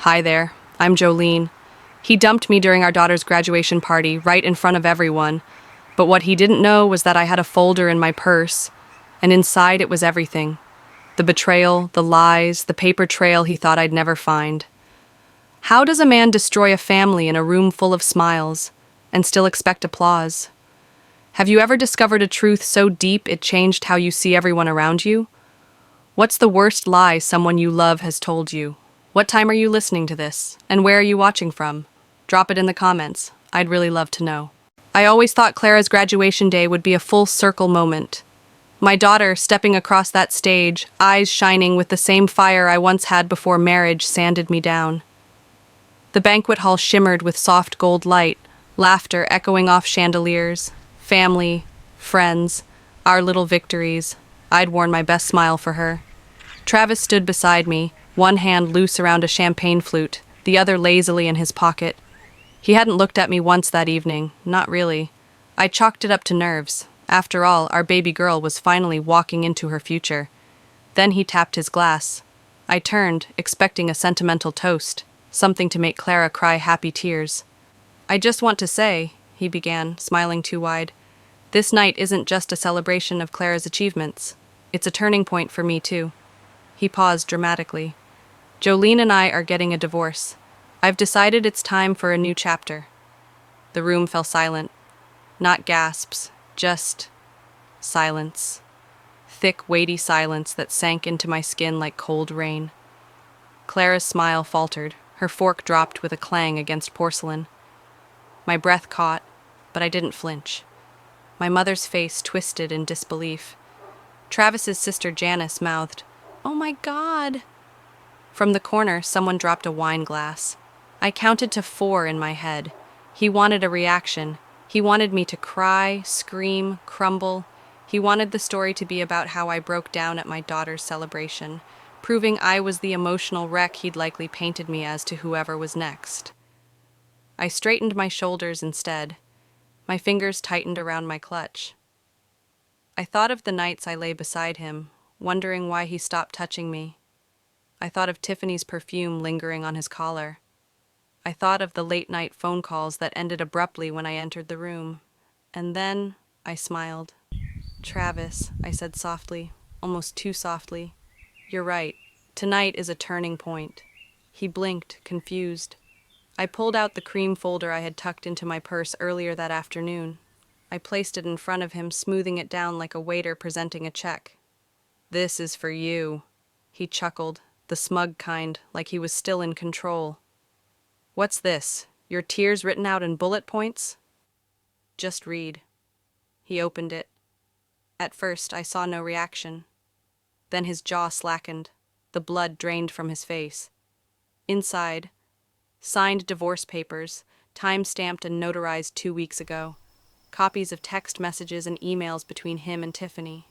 Hi there, I'm Jolene. He dumped me during our daughter's graduation party, right in front of everyone. But what he didn't know was that I had a folder in my purse, and inside it was everything. The betrayal, the lies, the paper trail he thought I'd never find. How does a man destroy a family in a room full of smiles and still expect applause? Have you ever discovered a truth so deep it changed how you see everyone around you? What's the worst lie someone you love has told you? What time are you listening to this? And where are you watching from? Drop it in the comments. I'd really love to know. I always thought Clara's graduation day would be a full circle moment. My daughter, stepping across that stage, eyes shining with the same fire I once had before marriage, sanded me down. The banquet hall shimmered with soft gold light, laughter echoing off chandeliers, family, friends, our little victories. I'd worn my best smile for her. Travis stood beside me, one hand loose around a champagne flute, the other lazily in his pocket. He hadn't looked at me once that evening, not really. I chalked it up to nerves. After all, our baby girl was finally walking into her future. Then he tapped his glass. I turned, expecting a sentimental toast, something to make Clara cry happy tears. "I just want to say," he began, smiling too wide, "this night isn't just a celebration of Clara's achievements. It's a turning point for me, too." He paused dramatically. "Jolene and I are getting a divorce. I've decided it's time for a new chapter." The room fell silent. Not gasps, just silence. Thick, weighty silence that sank into my skin like cold rain. Clara's smile faltered. Her fork dropped with a clang against porcelain. My breath caught, but I didn't flinch. My mother's face twisted in disbelief. Travis's sister Janice mouthed, "Oh my God!" From the corner, someone dropped a wine glass. I counted to 4 in my head. He wanted a reaction. He wanted me to cry, scream, crumble. He wanted the story to be about how I broke down at my daughter's celebration, proving I was the emotional wreck he'd likely painted me as to whoever was next. I straightened my shoulders instead. My fingers tightened around my clutch. I thought of the nights I lay beside him, wondering why he stopped touching me. I thought of Tiffany's perfume lingering on his collar. I thought of the late-night phone calls that ended abruptly when I entered the room. And then I smiled. "Travis," I said softly, almost too softly, "you're right. Tonight is a turning point." He blinked, confused. I pulled out the cream folder I had tucked into my purse earlier that afternoon. I placed it in front of him, smoothing it down like a waiter presenting a check. "This is for you." He chuckled, the smug kind, like he was still in control. "What's this? Your tears written out in bullet points?" "Just read." He opened it. At first, I saw no reaction. Then his jaw slackened. The blood drained from his face. Inside, signed divorce papers, time-stamped and notarized 2 weeks ago. Copies of text messages and emails between him and Tiffany.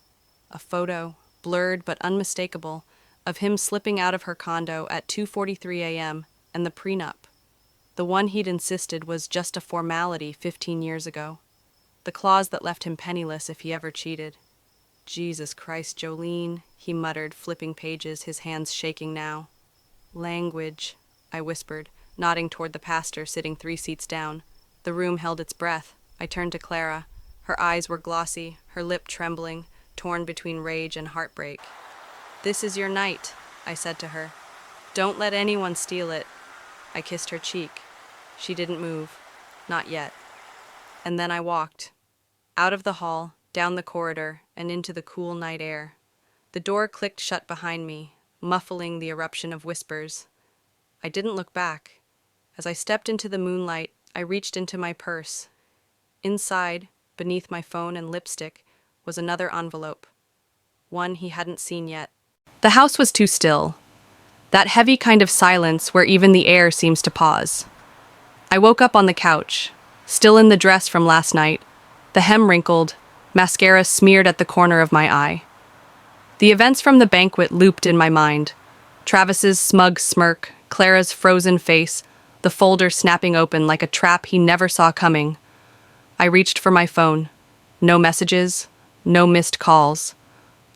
A photo, blurred but unmistakable, of him slipping out of her condo at 2:43 a.m. and the prenup. The one he'd insisted was just a formality 15 years ago. The clause that left him penniless if he ever cheated. "Jesus Christ, Jolene," he muttered, flipping pages, his hands shaking now. "Language," I whispered, nodding toward the pastor sitting 3 seats down. The room held its breath. I turned to Clara. Her eyes were glossy, her lip trembling, torn between rage and heartbreak. "This is your night," I said to her. "Don't let anyone steal it." I kissed her cheek. She didn't move. Not yet. And then I walked. Out of the hall, down the corridor, and into the cool night air. The door clicked shut behind me, muffling the eruption of whispers. I didn't look back. As I stepped into the moonlight, I reached into my purse. Inside, beneath my phone and lipstick, was another envelope. One he hadn't seen yet. The house was too still. That heavy kind of silence where even the air seems to pause. I woke up on the couch, still in the dress from last night, the hem wrinkled, mascara smeared at the corner of my eye. The events from the banquet looped in my mind. Travis's smug smirk, Clara's frozen face, the folder snapping open like a trap he never saw coming. I reached for my phone. No messages, no missed calls.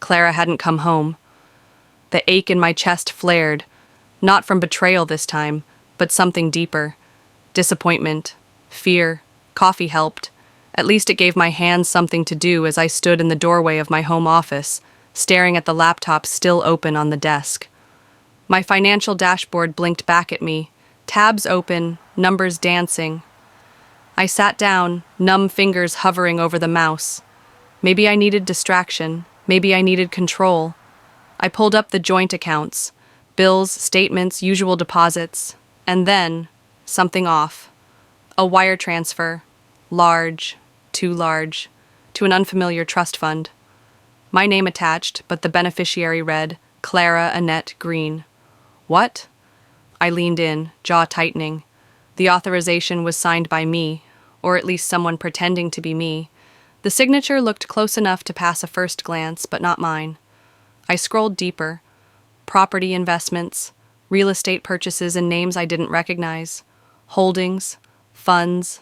Clara hadn't come home. The ache in my chest flared. Not from betrayal this time, but something deeper. Disappointment, fear. Coffee helped. At least it gave my hands something to do as I stood in the doorway of my home office, staring at the laptop still open on the desk. My financial dashboard blinked back at me, tabs open, numbers dancing. I sat down, numb fingers hovering over the mouse. Maybe I needed distraction, maybe I needed control. I pulled up the joint accounts, bills, statements, usual deposits, and then, something off. A wire transfer, large, too large, to an unfamiliar trust fund. My name attached, but the beneficiary read, Clara Annette Green. What? I leaned in, jaw tightening. The authorization was signed by me, or at least someone pretending to be me. The signature looked close enough to pass a first glance, but not mine. I scrolled deeper. Property investments, real estate purchases and names I didn't recognize, holdings, funds.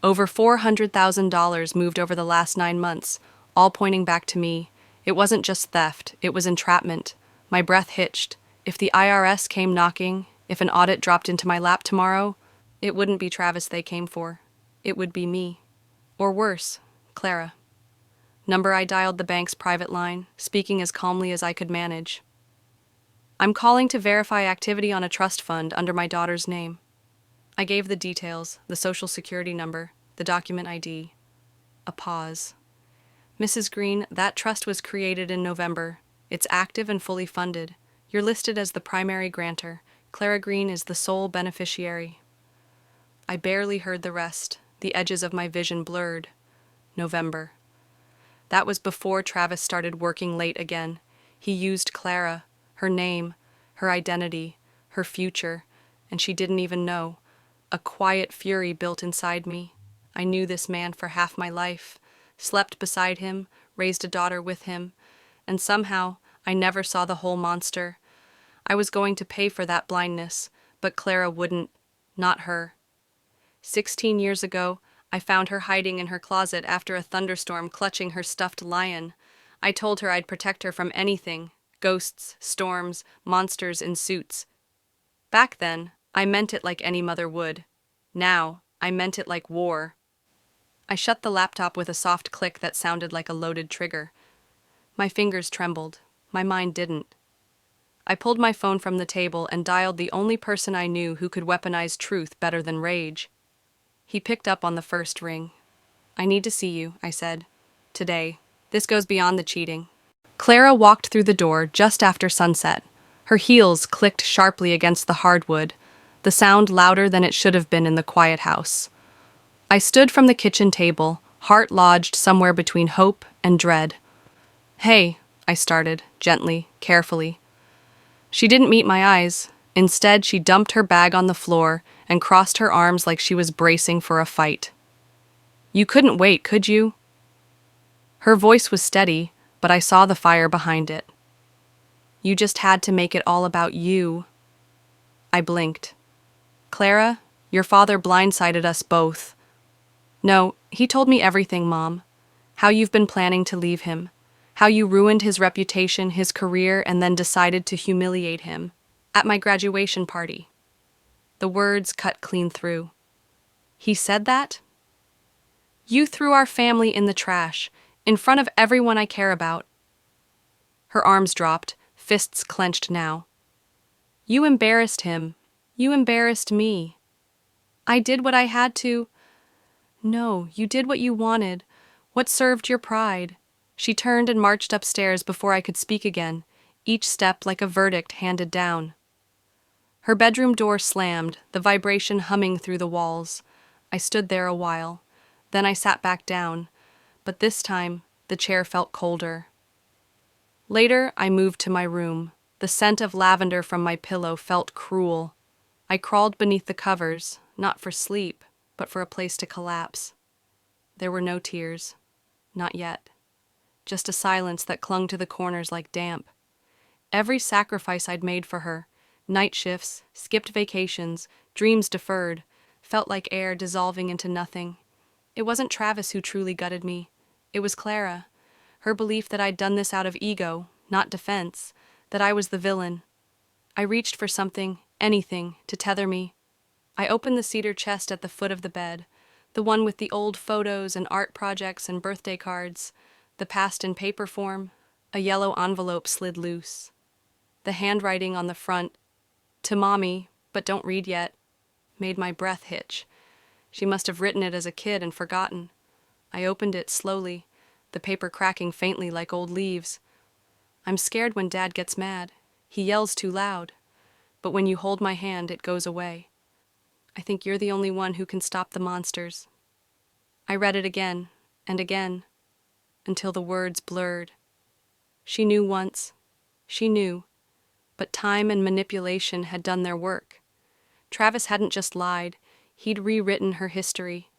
Over $400,000 moved over the last 9 months, all pointing back to me. It wasn't just theft, it was entrapment. My breath hitched. If the IRS came knocking, if an audit dropped into my lap tomorrow, it wouldn't be Travis they came for. It would be me. Or worse, Clara. Number I dialed the bank's private line, speaking as calmly as I could manage. I'm calling to verify activity on a trust fund under my daughter's name. I gave the details, the social security number, the document ID. A pause. Mrs. Green, that trust was created in November. It's active and fully funded. You're listed as the primary grantor. Clara Green is the sole beneficiary. I barely heard the rest. The edges of my vision blurred. November. That was before Travis started working late again. He used Clara, her name, her identity, her future, and she didn't even know. A quiet fury built inside me. I knew this man for half my life, slept beside him, raised a daughter with him, and somehow I never saw the whole monster. I was going to pay for that blindness, but Clara wouldn't. Not her. 16 years ago, I found her hiding in her closet after a thunderstorm, clutching her stuffed lion. I told her I'd protect her from anything, ghosts, storms, monsters in suits. Back then, I meant it like any mother would. Now, I meant it like war. I shut the laptop with a soft click that sounded like a loaded trigger. My fingers trembled. My mind didn't. I pulled my phone from the table and dialed the only person I knew who could weaponize truth better than rage. He picked up on the first ring. I need to see you, I said. Today. This goes beyond the cheating. Clara walked through the door just after sunset. Her heels clicked sharply against the hardwood, the sound louder than it should have been in the quiet house. I stood from the kitchen table, heart lodged somewhere between hope and dread. Hey, I started, gently, carefully. She didn't meet my eyes. Instead, she dumped her bag on the floor and crossed her arms like she was bracing for a fight. You couldn't wait, could you? Her voice was steady, but I saw the fire behind it. You just had to make it all about you. I blinked. Clara, your father blindsided us both. No, he told me everything, Mom. How you've been planning to leave him. How you ruined his reputation, his career, and then decided to humiliate him. At my graduation party. The words cut clean through. He said that? You threw our family in the trash, in front of everyone I care about. Her arms dropped, fists clenched now. You embarrassed him. You embarrassed me. I did what I had to. No, you did what you wanted, what served your pride. She turned and marched upstairs before I could speak again, each step like a verdict handed down. Her bedroom door slammed, the vibration humming through the walls. I stood there a while. Then I sat back down, but this time the chair felt colder. Later, I moved to my room. The scent of lavender from my pillow felt cruel. I crawled beneath the covers, not for sleep, but for a place to collapse. There were no tears. Not yet. Just a silence that clung to the corners like damp. Every sacrifice I'd made for her, night shifts, skipped vacations, dreams deferred, felt like air dissolving into nothing. It wasn't Travis who truly gutted me. It was Clara. Her belief that I'd done this out of ego, not defense, that I was the villain. I reached for something anything to tether me. I opened the cedar chest at the foot of the bed, the one with the old photos and art projects and birthday cards, the past in paper form. A yellow envelope slid loose. The handwriting on the front, "To Mommy, but don't read yet," made my breath hitch. She must have written it as a kid and forgotten. I opened it slowly, the paper cracking faintly like old leaves. I'm scared when Dad gets mad. He yells too loud. But when you hold my hand, it goes away. I think you're the only one who can stop the monsters. I read it again and again, until the words blurred. She knew once. She knew. But time and manipulation had done their work. Travis hadn't just lied. He'd rewritten her history.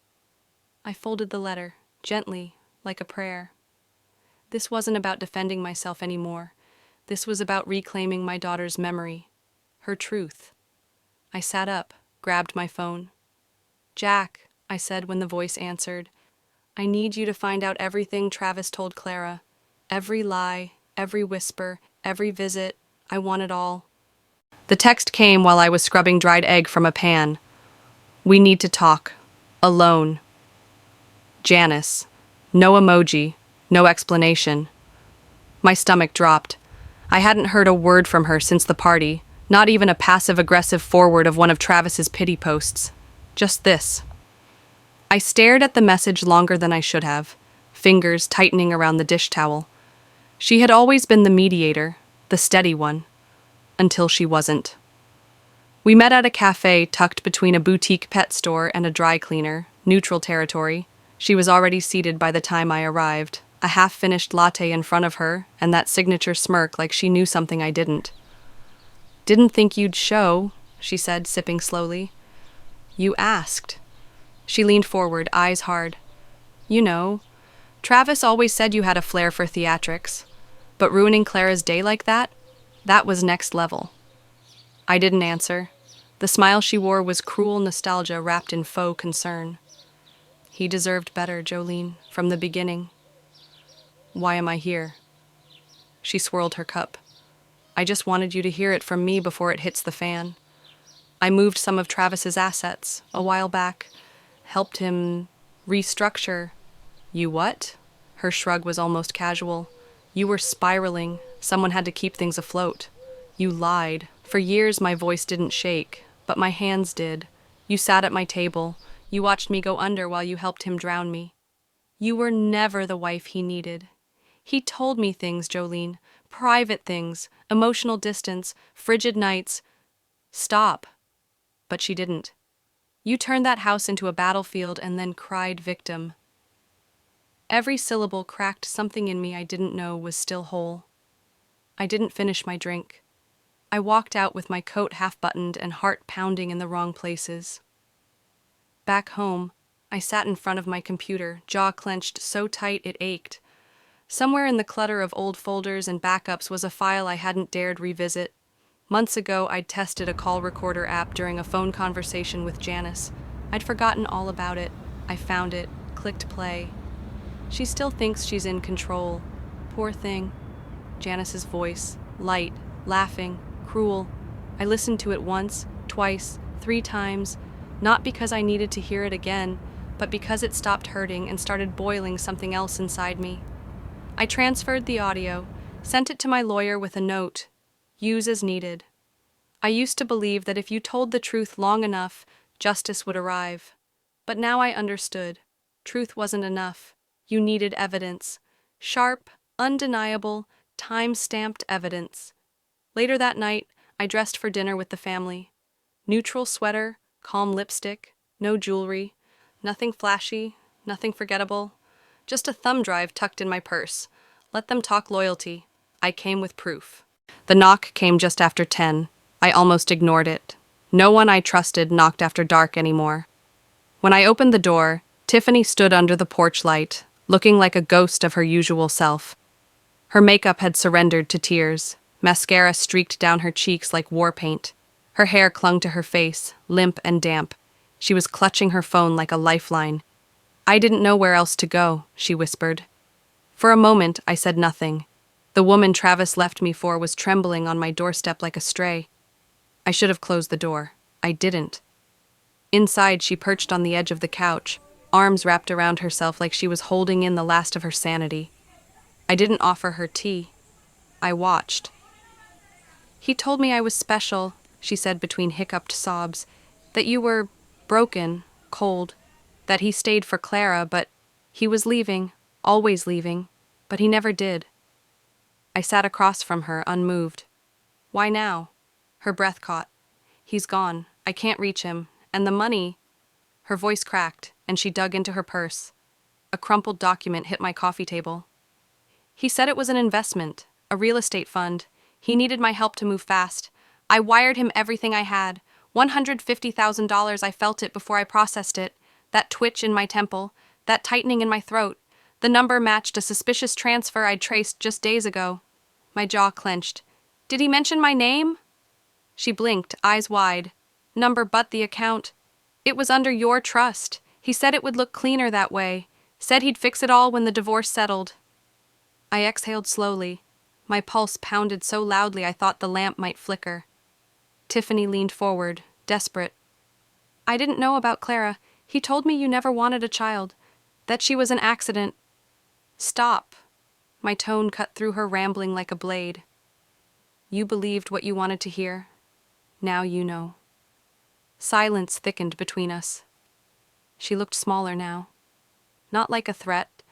I folded the letter, gently, like a prayer. This wasn't about defending myself anymore. This was about reclaiming my daughter's memory, her truth. I sat up, grabbed my phone. "Jack," I said when the voice answered, "I need you to find out everything Travis told Clara. Every lie, every whisper, every visit. I want it all." The text came while I was scrubbing dried egg from a pan. "We need to talk. Alone. Janice." No emoji, no explanation. My stomach dropped. I hadn't heard a word from her since the party, not even a passive-aggressive forward of one of Travis's pity posts. Just this. I stared at the message longer than I should have, fingers tightening around the dish towel. She had always been the mediator, the steady one, until she wasn't. We met at a cafe tucked between a boutique pet store and a dry cleaner, neutral territory. She was already seated by the time I arrived, a half-finished latte in front of her, and that signature smirk like she knew something I didn't. "Didn't think you'd show," she said, sipping slowly. "You asked." She leaned forward, eyes hard. "You know, Travis always said you had a flair for theatrics, but ruining Clara's day like that was next level." I didn't answer. The smile she wore was cruel nostalgia wrapped in faux concern. "He deserved better, Jolene, from the beginning." "Why am I here?" She swirled her cup. "I just wanted you to hear it from me before it hits the fan. I moved some of Travis's assets a while back, helped him restructure." "You what?" Her shrug was almost casual. "You were spiraling. Someone had to keep things afloat. You lied. For years my voice didn't shake, but my hands did. You sat at my table. You watched me go under while you helped him drown me. You were never the wife he needed. He told me things, Jolene. Private things, emotional distance, frigid nights. Stop." But she didn't. "You turned that house into a battlefield and then cried victim." Every syllable cracked something in me I didn't know was still whole. I didn't finish my drink. I walked out with my coat half-buttoned and heart pounding in the wrong places. Back home, I sat in front of my computer, jaw clenched so tight it ached. Somewhere in the clutter of old folders and backups was a file I hadn't dared revisit. Months ago, I'd tested a call recorder app during a phone conversation with Janice. I'd forgotten all about it. I found it, clicked play. She still thinks she's in control. Poor thing. Janice's voice, light, laughing, cruel. I listened to it once, twice, 3 times, not because I needed to hear it again, but because it stopped hurting and started boiling something else inside me. I transferred the audio, sent it to my lawyer with a note, "Use as needed." I used to believe that if you told the truth long enough, justice would arrive. But now I understood. Truth wasn't enough. You needed evidence. Sharp, undeniable, time-stamped evidence. Later that night, I dressed for dinner with the family. Neutral sweater, calm lipstick, no jewelry, nothing flashy, nothing forgettable. Just a thumb drive tucked in my purse. Let them talk loyalty. I came with proof. The knock came just after 10. I almost ignored it. No one I trusted knocked after dark anymore. When I opened the door, Tiffany stood under the porch light, looking like a ghost of her usual self. Her makeup had surrendered to tears. Mascara streaked down her cheeks like war paint. Her hair clung to her face, limp and damp. She was clutching her phone like a lifeline. "I didn't know where else to go," she whispered. For a moment, I said nothing. The woman Travis left me for was trembling on my doorstep like a stray. I should have closed the door. I didn't. Inside, she perched on the edge of the couch, arms wrapped around herself like she was holding in the last of her sanity. I didn't offer her tea. I watched. He told me I was special, she said between hiccuped sobs, that you were broken, cold, that he stayed for Clara, but he was leaving, always leaving, but he never did. I sat across from her, unmoved. Why now? Her breath caught. He's gone. I can't reach him. And the money... Her voice cracked, and she dug into her purse. A crumpled document hit my coffee table. He said it was an investment, a real estate fund. He needed my help to move fast. I wired him everything I had. $150,000. I felt it before I processed it. That twitch in my temple, that tightening in my throat. The number matched a suspicious transfer I'd traced just days ago. My jaw clenched. Did he mention my name? She blinked, eyes wide. Number but the account. It was under your trust. He said it would look cleaner that way. Said he'd fix it all when the divorce settled. I exhaled slowly. My pulse pounded so loudly I thought the lamp might flicker. Tiffany leaned forward, desperate. I didn't know about Clara. He told me you never wanted a child, that she was an accident. Stop. My tone cut through her rambling like a blade. You believed what you wanted to hear. Now you know. Silence thickened between us. She looked smaller now. Not like a threat,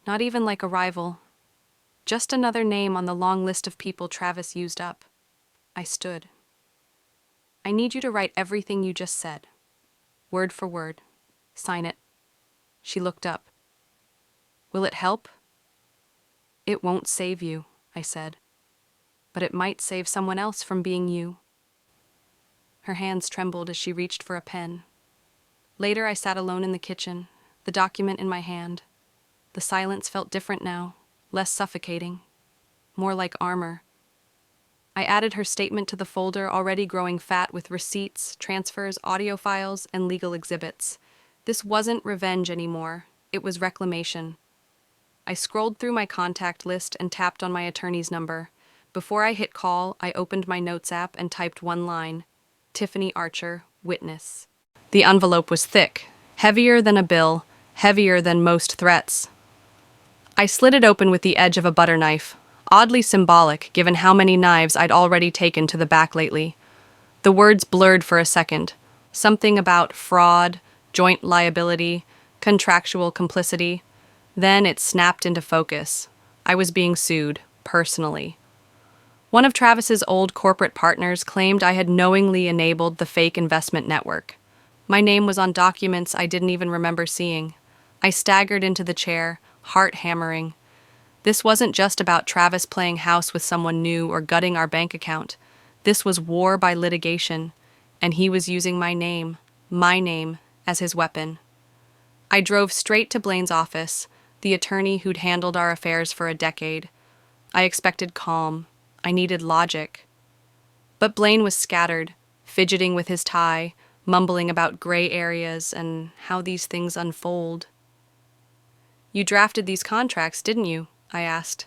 not even like a rival. Just another name on the long list of people Travis used up. I stood. I need you to write everything you just said. Word for word. Sign it. She looked up. Will it help? It won't save you, I said. But it might save someone else from being you. Her hands trembled as she reached for a pen. Later, I sat alone in the kitchen, the document in my hand. The silence felt different now, less suffocating, more like armor. I added her statement to the folder already growing fat with receipts, transfers, audio files, and legal exhibits. This wasn't revenge anymore. It was reclamation. I scrolled through my contact list and tapped on my attorney's number. Before I hit call, I opened my notes app and typed one line. Tiffany Archer, witness. The envelope was thick, heavier than a bill, heavier than most threats. I slid it open with the edge of a butter knife, oddly symbolic given how many knives I'd already taken to the back lately. The words blurred for a second. Something about fraud, joint liability, contractual complicity. Then it snapped into focus. I was being sued, personally. One of Travis's old corporate partners claimed I had knowingly enabled the fake investment network. My name was on documents I didn't even remember seeing. I staggered into the chair, heart hammering. This wasn't just about Travis playing house with someone new or gutting our bank account. This was war by litigation, and he was using my name, as his weapon. I drove straight to Blaine's office, the attorney who'd handled our affairs for a decade. I expected calm. I needed logic. But Blaine was scattered, fidgeting with his tie, mumbling about gray areas and how these things unfold. You drafted these contracts, didn't you? I asked.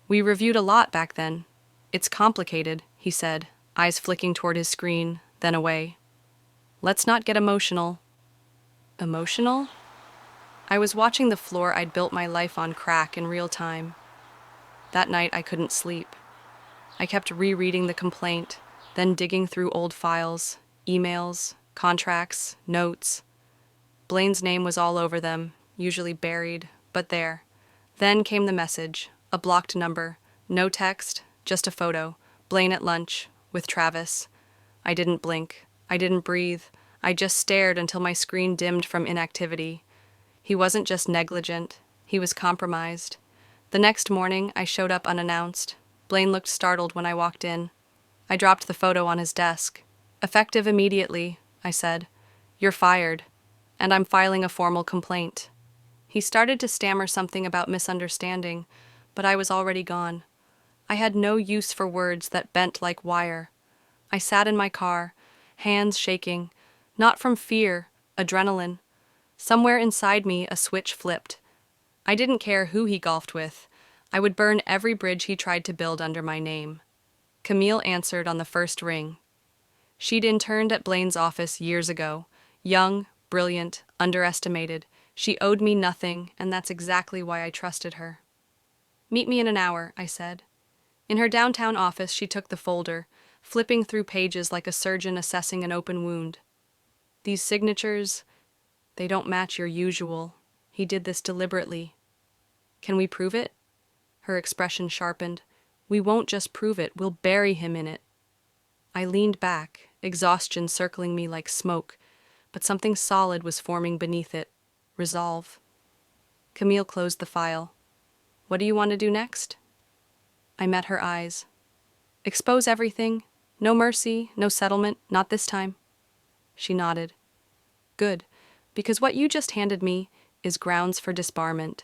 We reviewed a lot back then. It's complicated, he said, eyes flicking toward his screen, then away. Let's not get emotional. Emotional? I was watching the floor I'd built my life on crack in real time. That night I couldn't sleep. I kept rereading the complaint, then digging through old files, emails, contracts, notes. Blaine's name was all over them, usually buried, but there. Then came the message, a blocked number, no text, just a photo, Blaine at lunch, with Travis. I didn't blink. I didn't breathe. I just stared until my screen dimmed from inactivity. He wasn't just negligent. He was compromised. The next morning, I showed up unannounced. Blaine looked startled when I walked in. I dropped the photo on his desk. Effective immediately, I said. You're fired. And I'm filing a formal complaint. He started to stammer something about misunderstanding, but I was already gone. I had no use for words that bent like wire. I sat in my car, hands shaking, not from fear, adrenaline. Somewhere inside me, a switch flipped. I didn't care who he golfed with. I would burn every bridge he tried to build under my name. Camille answered on the first ring. She'd interned at Blaine's office years ago. Young, brilliant, underestimated. She owed me nothing, and that's exactly why I trusted her. "Meet me in an hour," I said. In her downtown office, she took the folder, flipping through pages like a surgeon assessing an open wound. "These signatures, they don't match your usual. He did this deliberately." "Can we prove it?" Her expression sharpened. "We won't just prove it, we'll bury him in it." I leaned back, exhaustion circling me like smoke, but something solid was forming beneath it. Resolve. Camille closed the file. "What do you want to do next?" I met her eyes. "Expose everything. No mercy, no settlement, not this time." She nodded. "Good, because what you just handed me is grounds for disbarment."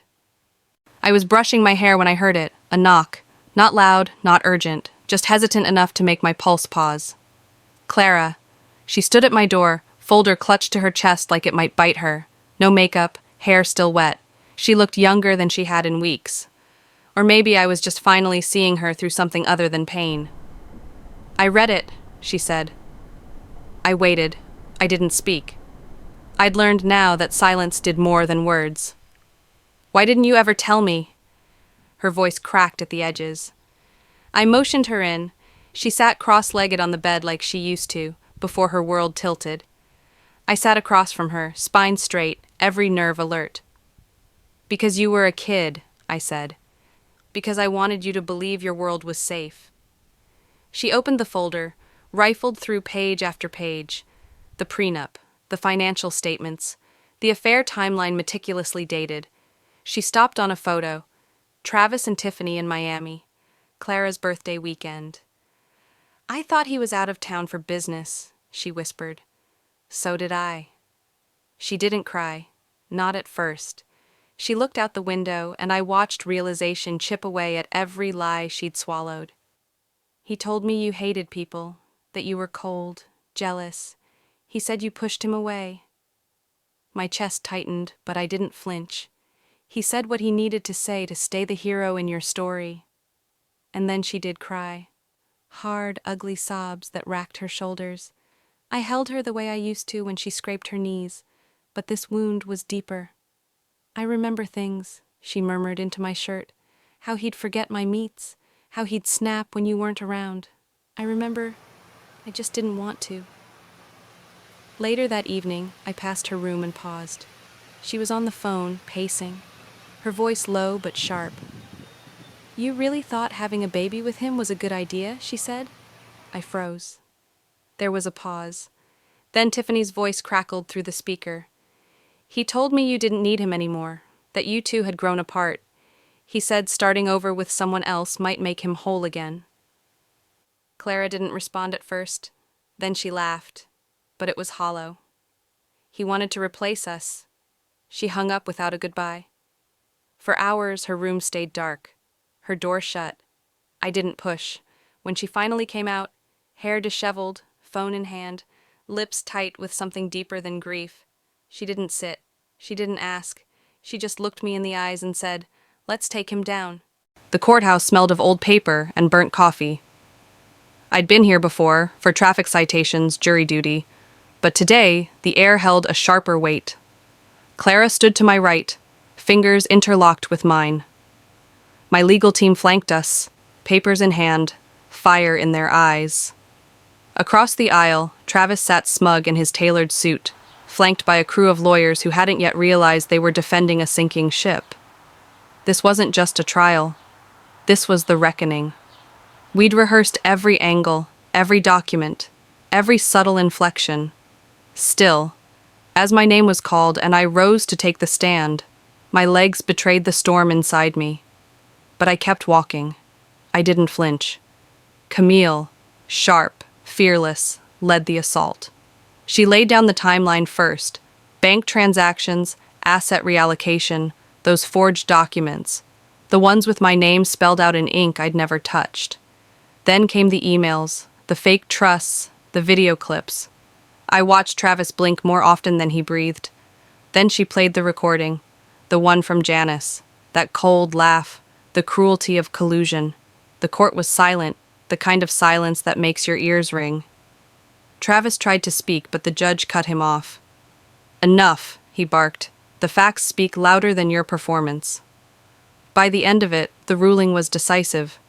I was brushing my hair when I heard it, a knock. Not loud, not urgent, just hesitant enough to make my pulse pause. Clara. She stood at my door, folder clutched to her chest like it might bite her. No makeup, hair still wet. She looked younger than she had in weeks. Or maybe I was just finally seeing her through something other than pain. "I read it," she said. I waited. I didn't speak. I'd learned now that silence did more than words. "Why didn't you ever tell me?" Her voice cracked at the edges. I motioned her in. She sat cross-legged on the bed like she used to, before her world tilted. I sat across from her, spine straight, every nerve alert. "Because you were a kid," I said. "Because I wanted you to believe your world was safe." She opened the folder, rifled through page after page. The prenup, the financial statements, the affair timeline meticulously dated. She stopped on a photo. Travis and Tiffany in Miami. Clara's birthday weekend. "I thought he was out of town for business," she whispered. "So did I." She didn't cry. Not at first. She looked out the window, and I watched realization chip away at every lie she'd swallowed. "He told me you hated people, that you were cold, jealous. He said you pushed him away." My chest tightened, but I didn't flinch. "He said what he needed to say to stay the hero in your story." And then she did cry. Hard, ugly sobs that racked her shoulders. I held her the way I used to when she scraped her knees, but this wound was deeper. "I remember things," she murmured into my shirt. "How he'd forget my meets, how he'd snap when you weren't around. I remember, I just didn't want to." Later that evening, I passed her room and paused. She was on the phone, pacing, her voice low but sharp. "You really thought having a baby with him was a good idea?" she said. I froze. There was a pause. Then Tiffany's voice crackled through the speaker. "He told me you didn't need him anymore, that you two had grown apart. He said starting over with someone else might make him whole again." Clara didn't respond at first. Then she laughed, but it was hollow. "He wanted to replace us." She hung up without a goodbye. For hours, her room stayed dark, her door shut. I didn't push. When she finally came out, hair disheveled, phone in hand, lips tight with something deeper than grief, she didn't sit. She didn't ask. She just looked me in the eyes and said, "Let's take him down." The courthouse smelled of old paper and burnt coffee. I'd been here before, for traffic citations, jury duty, but today the air held a sharper weight. Clara stood to my right, fingers interlocked with mine. My legal team flanked us, papers in hand, fire in their eyes. Across the aisle, Travis sat smug in his tailored suit, flanked by a crew of lawyers who hadn't yet realized they were defending a sinking ship. This wasn't just a trial. This was the reckoning. We'd rehearsed every angle, every document, every subtle inflection. Still, as my name was called and I rose to take the stand, my legs betrayed the storm inside me. But I kept walking. I didn't flinch. Camille, sharp, fearless, led the assault. She laid down the timeline first: bank transactions, asset reallocation, those forged documents, the ones with my name spelled out in ink I'd never touched. Then came the emails, the fake trusts, the video clips. I watched Travis blink more often than he breathed. Then she played the recording, the one from Janice, that cold laugh, the cruelty of collusion. The court was silent, the kind of silence that makes your ears ring. Travis tried to speak, but the judge cut him off. "Enough," he barked. "The facts speak louder than your performance." By the end of it, the ruling was decisive.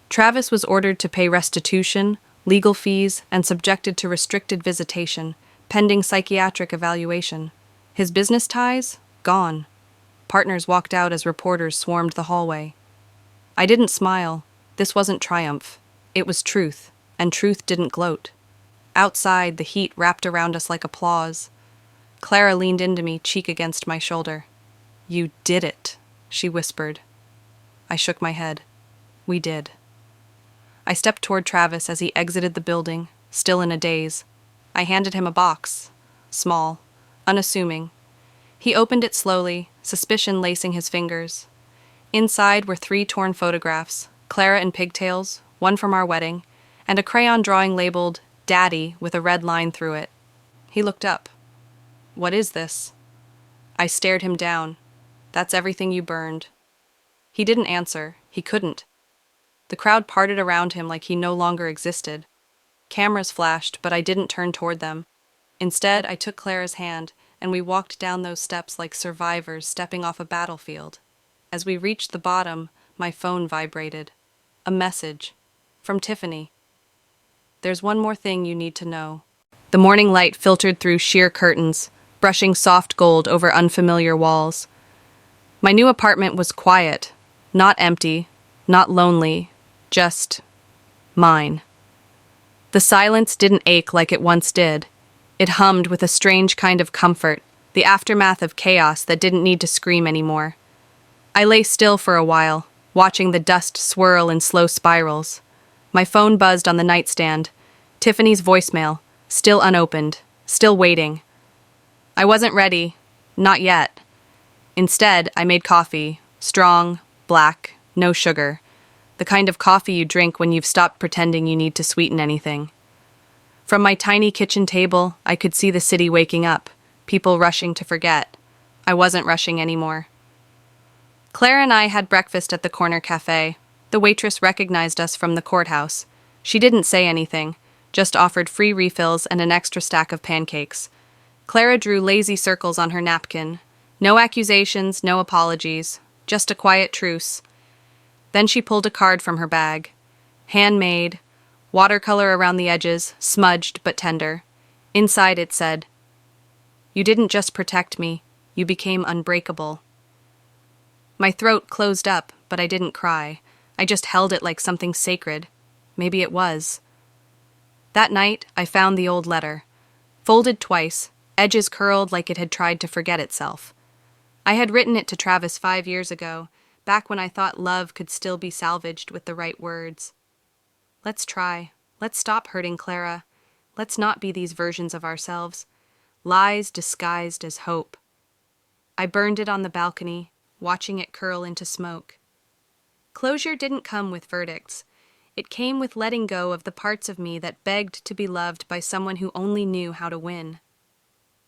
Travis was ordered to pay restitution, legal fees, and subjected to restricted visitation, pending psychiatric evaluation. His business ties? Gone. Partners walked out as reporters swarmed the hallway. I didn't smile. This wasn't triumph. It was truth, and truth didn't gloat. Outside, the heat wrapped around us like applause. Clara leaned into me, cheek against my shoulder. "You did it," she whispered. I shook my head. We did. I stepped toward Travis as he exited the building, still in a daze. I handed him a box. Small, unassuming. He opened it slowly, suspicion lacing his fingers. Inside were 3 torn photographs, Clara in pigtails, one from our wedding, and a crayon drawing labeled Daddy with a red line through it. He looked up. "What is this?" I stared him down. "That's everything you burned." He didn't answer. He couldn't. The crowd parted around him like he no longer existed. Cameras flashed, but I didn't turn toward them. Instead, I took Clara's hand, and we walked down those steps like survivors stepping off a battlefield. As we reached the bottom, my phone vibrated. A message. From Tiffany. "There's one more thing you need to know." The morning light filtered through sheer curtains, brushing soft gold over unfamiliar walls. My new apartment was quiet, not empty, not lonely, just mine. The silence didn't ache like it once did. It hummed with a strange kind of comfort, the aftermath of chaos that didn't need to scream anymore. I lay still for a while, watching the dust swirl in slow spirals. My phone buzzed on the nightstand. Tiffany's voicemail, still unopened, still waiting. I wasn't ready, not yet. Instead, I made coffee, strong, black, no sugar. The kind of coffee you drink when you've stopped pretending you need to sweeten anything. From my tiny kitchen table, I could see the city waking up, people rushing to forget. I wasn't rushing anymore. Clara and I had breakfast at the corner cafe. The waitress recognized us from the courthouse. She didn't say anything, just offered free refills and an extra stack of pancakes. Clara drew lazy circles on her napkin. No accusations, no apologies, just a quiet truce. Then she pulled a card from her bag. Handmade, watercolor around the edges, smudged but tender. Inside it said, "You didn't just protect me, you became unbreakable." My throat closed up, but I didn't cry. I just held it like something sacred. Maybe it was. That night, I found the old letter. Folded twice, edges curled like it had tried to forget itself. I had written it to Travis 5 years ago, back when I thought love could still be salvaged with the right words. Let's try. Let's stop hurting Clara. Let's not be these versions of ourselves. Lies disguised as hope. I burned it on the balcony, watching it curl into smoke. Closure didn't come with verdicts. It came with letting go of the parts of me that begged to be loved by someone who only knew how to win.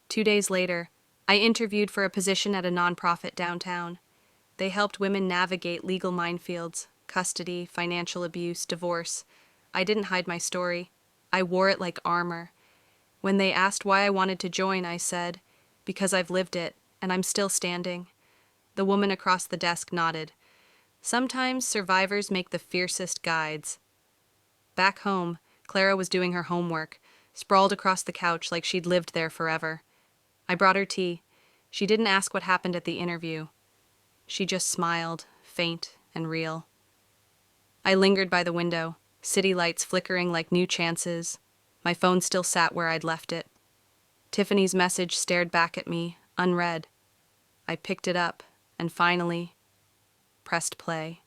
2 days later, I interviewed for a position at a nonprofit downtown. They helped women navigate legal minefields, custody, financial abuse, divorce. I didn't hide my story. I wore it like armor. When they asked why I wanted to join, I said, "Because I've lived it, and I'm still standing." The woman across the desk nodded. Sometimes survivors make the fiercest guides. Back home, Clara was doing her homework, sprawled across the couch like she'd lived there forever. I brought her tea. She didn't ask what happened at the interview. She just smiled, faint and real. I lingered by the window, city lights flickering like new chances. My phone still sat where I'd left it. Tiffany's message stared back at me, unread. I picked it up, and finally pressed play.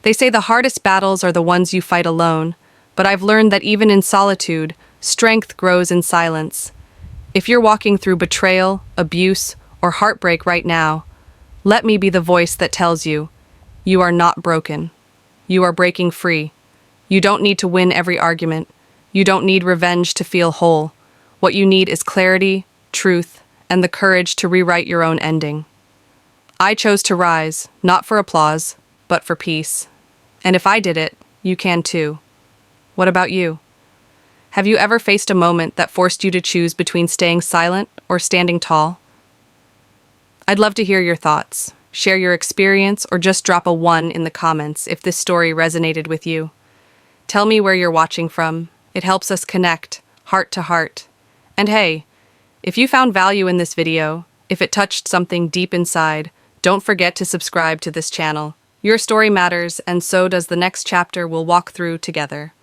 They say the hardest battles are the ones you fight alone, but I've learned that even in solitude, strength grows in silence. If you're walking through betrayal, abuse, or heartbreak right now, let me be the voice that tells you, you are not broken. You are breaking free. You don't need to win every argument. You don't need revenge to feel whole. What you need is clarity, truth, and the courage to rewrite your own ending. I chose to rise, not for applause, but for peace. And if I did it, you can too. What about you? Have you ever faced a moment that forced you to choose between staying silent or standing tall? I'd love to hear your thoughts. Share your experience or just drop a 1 in the comments if this story resonated with you. Tell me where you're watching from. It helps us connect, heart to heart. And hey, if you found value in this video, if it touched something deep inside, don't forget to subscribe to this channel. Your story matters, and so does the next chapter we'll walk through together.